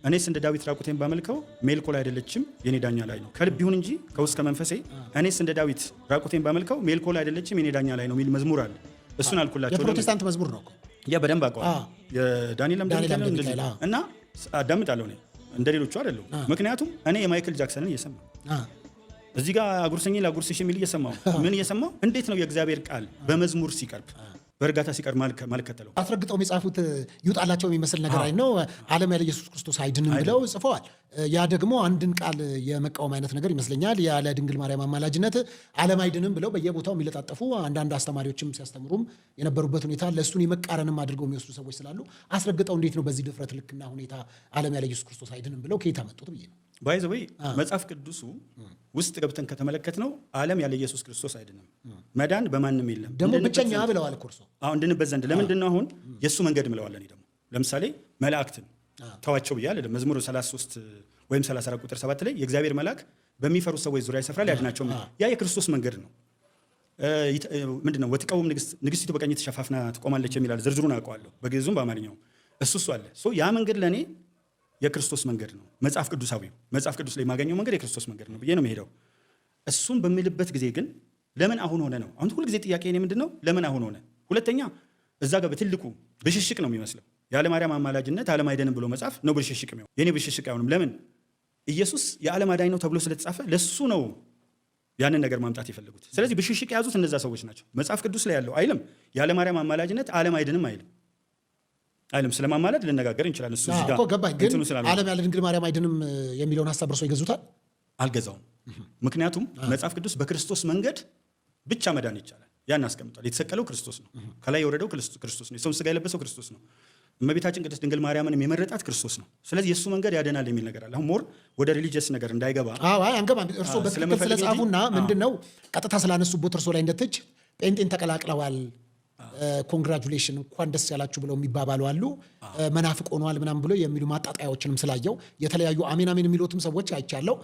እኔስ እንደ ዳዊት ራቁቴን ባመልከው ሜልኮል አይደለችም የኔ ዳኛ ላይ ነው ከልብ ይሁን እንጂ ከውስጥ ከመንፈሴ እኔስ እንደ ዳዊት ራቁቴን ባመልከው ሜልኮል አይደለችም የኔ ዳኛ ላይ ነው የሚል መዝሙር አለ። እሱን አልኩላቸው። የፕሮቴስታንት መዝሙር ነው እኮ ያ በደንብ አውቀዋለሁ። የዳንኤል እና አዳምጣለሁ እኔ እንደሌሎቹ አይደለም። ምክንያቱም እኔ የማይክል ጃክሰንን እየሰማሁ እዚህ ጋር አጉርሰኝ ላጉርስሽ የሚል እየሰማሁ ምን እየሰማሁ እንዴት ነው የእግዚአብሔር ቃል በመዝሙር ሲቀርብ በእርጋታ ሲቀርብ ማልከተለው አስረግጠው የሚጻፉት ይውጣላቸው የሚመስል ነገር አይ ነው ዓለም ያለ ኢየሱስ ክርስቶስ አይድንም ብለው ጽፈዋል። ያ ደግሞ አንድን ቃል የመቃወም አይነት ነገር ይመስለኛል። ያለ ድንግል ማርያም አማላጅነት ዓለም አይድንም ብለው በየቦታው የሚለጣጠፉ አንዳንድ አስተማሪዎችም ሲያስተምሩም የነበሩበት ሁኔታ ለእሱን የመቃረንም አድርገው የሚወስዱ ሰዎች ስላሉ አስረግጠው እንዴት ነው በዚህ ድፍረት ልክና ሁኔታ ዓለም ያለ ኢየሱስ ክርስቶስ አይድንም ብለው ከየት አመጡት ብዬ ነው። ባይ ዘ ወይ መጽሐፍ ቅዱሱ ውስጥ ገብተን ከተመለከትነው ዓለም ያለ ኢየሱስ ክርስቶስ አይድንም፣ መዳን በማንም የለም ደግሞ ብቸኛ ብለዋል ኮርሶ እንድንበት ዘንድ ለምንድን ነው አሁን የእሱ መንገድ ምለዋለን። ደግሞ ለምሳሌ መላእክትን ተዋቸው ብያለሁ። መዝሙር 33 ወይም 34 ቁጥር 7 ላይ የእግዚአብሔር መልአክ በሚፈሩ ሰዎች ዙሪያ ይሰፍራል ያድናቸው። ያ የክርስቶስ መንገድ ነው። ምንድነው ወትቀውም ንግስቲቱ በቀኝ ተሸፋፍና ትቆማለች የሚላል ዝርዝሩን አውቀዋለሁ በግዕዙም በአማርኛው እሱ አለ። ያ መንገድ ለእኔ የክርስቶስ መንገድ ነው። መጽሐፍ ቅዱሳዊው መጽሐፍ ቅዱስ ላይ የማገኘው መንገድ የክርስቶስ መንገድ ነው ብዬ ነው የምሄደው። እሱን በሚልበት ጊዜ ግን ለምን አሁን ሆነ ነው አሁን ሁልጊዜ ጥያቄ እኔ ምንድነው ለምን አሁን ሆነ? ሁለተኛ እዛ ጋር በትልቁ ብሽሽቅ ነው የሚመስለው። ያለ ማርያም አማላጅነት ዓለም አይደንም ብሎ መጽሐፍ ነው ብሽሽቅ ነው። የኔ ብሽሽቅ አይሆንም። ለምን ኢየሱስ የዓለም አዳኝ ነው ተብሎ ስለተጻፈ ለሱ ነው ያንን ነገር ማምጣት የፈለጉት። ስለዚህ ብሽሽቅ የያዙት እነዛ ሰዎች ናቸው። መጽሐፍ ቅዱስ ላይ ያለው አይልም ያለ ማርያም አማላጅነት ዓለም አይደንም አይልም። ስለማማለድ ልነጋገር እንችላለን። እሱ እዚህ ጋር ገባኝ። ግን ዓለም ያለ ድንግል ማርያም አይድንም የሚለውን ሐሳብ እርሶ ይገዙታል? አልገዛውም። ምክንያቱም መጽሐፍ ቅዱስ በክርስቶስ መንገድ ብቻ መዳን ይቻላል ያን አስቀምጧል። የተሰቀለው ክርስቶስ ነው። ከላይ የወረደው ክርስቶስ ነው። የሰውን ስጋ የለበሰው ክርስቶስ ነው። እመቤታችን ቅድስት ድንግል ማርያምንም የመረጣት ክርስቶስ ነው። ስለዚህ የእሱ መንገድ ያደናል የሚል ነገር አለ። አሁን ሞር ወደ ሪሊጂየስ ነገር እንዳይገባ አንገባም። እርሶ በትክክል ስለጻፉና ምንድነው ቀጥታ ስላነሱበት እርሶ ላይ እንደትች ጴንጤን ተቀላቅለዋል ኮንግራጁሌሽን እንኳን ደስ ያላችሁ ብለው የሚባባሉ አሉ። መናፍቅ ሆኗል ምናምን ብሎ የሚሉ ማጣጣያዎችንም ስላየው የተለያዩ አሜን አሜን የሚሉትም ሰዎች አይቻለው።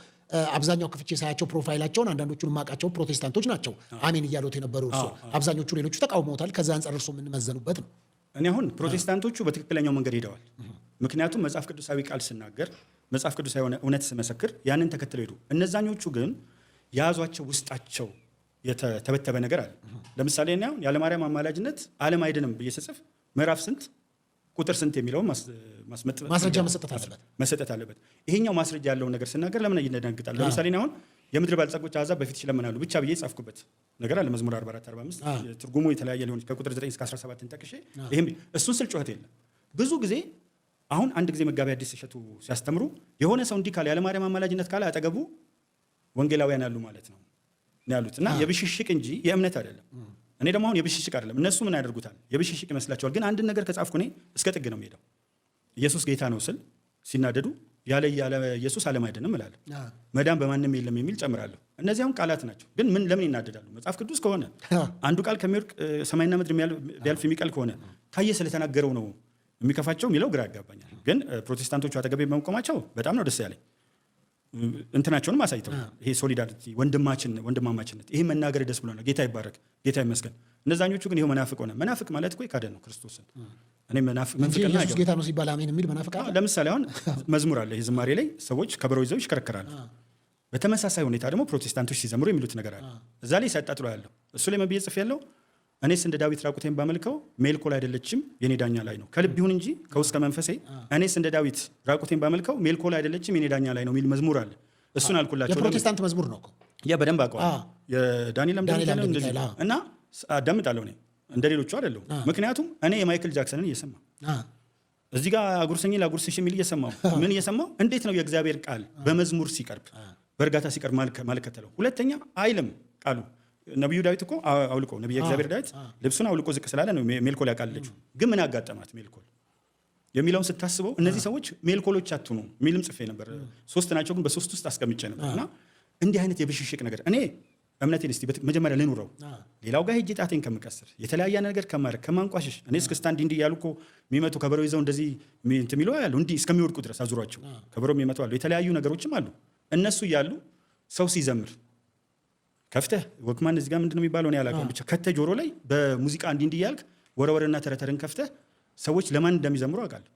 አብዛኛው ክፍቼ ሳያቸው ፕሮፋይላቸውን አንዳንዶቹን ማቃቸው ፕሮቴስታንቶች ናቸው አሜን እያሉት የነበሩ እርሱ። አብዛኞቹ ሌሎቹ ተቃውመውታል። ከዛ አንጻር እርሱ የምንመዘኑበት ነው። እኔ አሁን ፕሮቴስታንቶቹ በትክክለኛው መንገድ ሄደዋል። ምክንያቱም መጽሐፍ ቅዱሳዊ ቃል ስናገር መጽሐፍ ቅዱሳዊ የሆነ እውነት ስመሰክር ያንን ተከትለው ሄዱ። እነዛኞቹ ግን የያዟቸው ውስጣቸው የተበተበ ነገር አለ። ለምሳሌ እኔ አሁን ያለ ማርያም አማላጅነት ዓለም አይድንም ብዬ ስጽፍ ምዕራፍ ስንት ቁጥር ስንት የሚለውን ማስረጃ መሰጠት አለበት። ይሄኛው ማስረጃ ያለውን ነገር ስናገር ለምን ይደነግጣል? ለምሳሌ አሁን የምድር ባለጸጎች አሕዛብ በፊት ይለምናሉ ብቻ ብዬ ጻፍኩበት ነገር አለ። መዝሙር 44 45 ትርጉሙ የተለያየ ሊሆን ከቁጥር 9 እስከ 17 ጠቅሼ ይሄም እሱን ስል ጩኸት የለም። ብዙ ጊዜ አሁን አንድ ጊዜ መጋቢ አዲስ እሸቱ ሲያስተምሩ የሆነ ሰው እንዲህ ካለ ያለ ማርያም አማላጅነት ካለ አጠገቡ ወንጌላውያን ያሉ ማለት ነው ያሉት እና የብሽሽቅ እንጂ የእምነት አይደለም። እኔ ደግሞ አሁን የብሽሽቅ አይደለም። እነሱ ምን ያደርጉታል? የብሽሽቅ ይመስላቸዋል። ግን አንድ ነገር ከጻፍኩ እኔ እስከ ጥግ ነው የምሄደው። ኢየሱስ ጌታ ነው ስል ሲናደዱ ያለ ኢየሱስ ዓለም አይደንም እላለሁ። መዳን በማንም የለም የሚል ጨምራለሁ። እነዚህ አሁን ቃላት ናቸው። ግን ለምን ይናደዳሉ? መጽሐፍ ቅዱስ ከሆነ አንዱ ቃል ከሚወርቅ ሰማይና ምድር ቢያልፍ የሚቀል ከሆነ ታየ ስለተናገረው ነው የሚከፋቸው የሚለው ግራ ያጋባኛል። ግን ፕሮቴስታንቶቹ አጠገቤ በመቆማቸው በጣም ነው ደስ ያለኝ። እንትናቸውንም አሳይተው ይሄ ሶሊዳሪቲ ወንድማማችነት ይሄ መናገር ደስ ብሎናል። ጌታ ይባረክ፣ ጌታ ይመስገን። እነዛኞቹ ግን ይሄው መናፍቅ ሆነ። መናፍቅ ማለት እኮ የካደ ነው ክርስቶስን። እኔ መንፍቅና ኢየሱስ ጌታ ነው ሲባል አሜን የሚል መናፍቅ አለ። ለምሳሌ አሁን መዝሙር አለ። ይሄ ዝማሬ ላይ ሰዎች ከበሮ ይዘው ይሽከረከራሉ። በተመሳሳይ ሁኔታ ደግሞ ፕሮቴስታንቶች ሲዘምሩ የሚሉት ነገር አለ። እዛ ላይ ሳይጣጥሎ ያለው እሱ ላይ መብዬ ጽፍ ያለው እኔስ እንደ ዳዊት ራቁቴን ባመልከው ሜልኮል አይደለችም የኔ ዳኛ ላይ ነው ከልብ ይሁን እንጂ ከውስጥ ከመንፈሴ እኔስ እንደ ዳዊት ራቁቴን ባመልከው ሜልኮል አይደለችም የኔ ዳኛ ላይ ነው የሚል መዝሙር አለ። እሱን አልኩላቸው። የፕሮቴስታንት መዝሙር ነው እኮ ያ በደንብ አውቀዋለሁ። የዳንኤል እንደዚህ እና አዳምጣለሁ። እኔ እንደሌሎቹ አይደለሁም። ምክንያቱም እኔ የማይክል ጃክሰንን እየሰማሁ እዚህ ጋር አጉርሰኝ ላጉርስሽ የሚል እየሰማሁ እንዴት ነው የእግዚአብሔር ቃል በመዝሙር ሲቀርብ በእርጋታ ሲቀርብ ማልከተለው? ሁለተኛ አይልም ቃሉ ነብዩ ዳዊት እኮ አውልቆ ነብዩ እግዚአብሔር ዳዊት ልብሱን አውልቆ ዝቅ ስላለ ነው ሜልኮል ያቃለችው። ግን ምን አጋጠማት ሜልኮል የሚለውን ስታስበው እነዚህ ሰዎች ሜልኮሎች አትኑ የሚልም ጽፌ ነበር። 3 ናቸው ግን በ3 ውስጥ አስቀምጬ ነበር። እና እንዲህ አይነት የብሽሽቅ ነገር እኔ እምነቴን እስቲ መጀመሪያ ልኑረው፣ ሌላው ጋር ሄጄ ጣቴን ከምቀስር የተለያየ ነገር ከማንቋሽሽ እኔ እስክስታ እንዲህ እያሉ እኮ የሚመቱ ከበሮ ይዘው እንደዚህ እንትን የሚለው ያሉ እንዲህ እስከሚወድቁ ድረስ አዙሯቸው ከበሮ የሚመቱ አሉ። የተለያዩ ነገሮችም አሉ። እነሱ እያሉ ሰው ሲዘምር ከፍተህ ወክማን እዚህ ጋር ምንድነው የሚባለው ነው ያላቀም ብቻ ከተህ ጆሮ ላይ በሙዚቃ እንዲህ እያልክ ወረወረና ተረተርን ከፍተህ ሰዎች ለማን እንደሚዘምሩ አውቃለሁ።